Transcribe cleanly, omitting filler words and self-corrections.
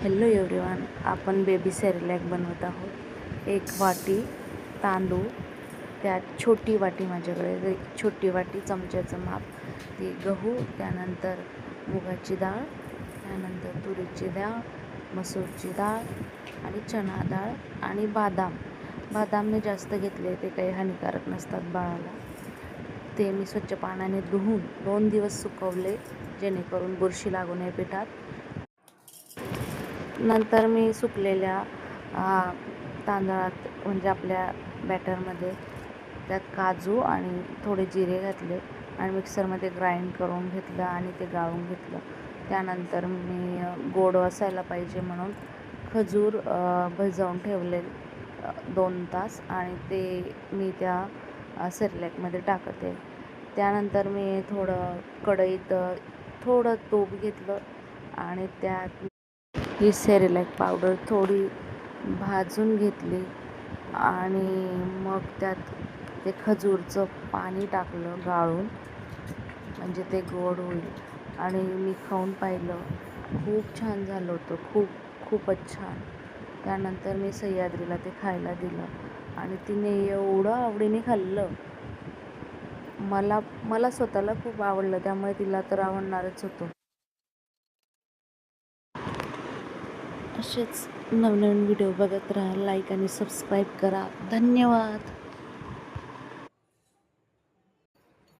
Hello everyone, आपण baby Cerelac बनवत आहोत. 1 वाटी तांदूळ, त्यात छोटी वाटी माझ्याकडे छोटी वाटी चमच्याचं माप, ती गहू, त्यानंतर मुगाची डाळ, त्यानंतर तुरीची डाळ, मसूरची डाळ आणि चणा डाळ आणि बदाम मी जास्त घेतले, ते काही हानिकारक नसतात बाळाला. ते मी स्वच्छ पाण्याने धुवून 2 दिवस सुकवले, जेणेकरून बुरशी लागू नये पिठात. नंतर मी सुकलेल्या तांदळात म्हणजे आपल्या बॅटरमध्ये त्यात काजू आणि थोडे जिरे घातले आणि मिक्सरमध्ये ग्राइंड करून घेतलं आणि ते गाळून घेतलं. त्यानंतर मी गोड असायला पाहिजे म्हणून खजूर भिजवून ठेवले 2 तास आणि ते मी त्या सेरेलॅकमध्ये टाकते. त्यानंतर मी कढईत थोडं तूप घेतलं आणि त्यात ही सेरेलॅक पावडर थोडी भाजून घेतली आणि मग त्यात ते खजूरचं पाणी टाकलं गाळून, म्हणजे ते गोड होईल. आणि मी खाऊन पाहिलं, खूप छान झालं होतं, खूपच छान. त्यानंतर मी सह्याद्रीला ते खायला दिलं आणि तिने एवढं आवडीने खाल्लं. मला स्वतःला खूप आवडलं, त्यामुळे तिला तर आवडणारच होतं. असेच नवनवीन व्हिडिओ बघत राहा, लाईक आणि सबस्क्राईब करा. धन्यवाद.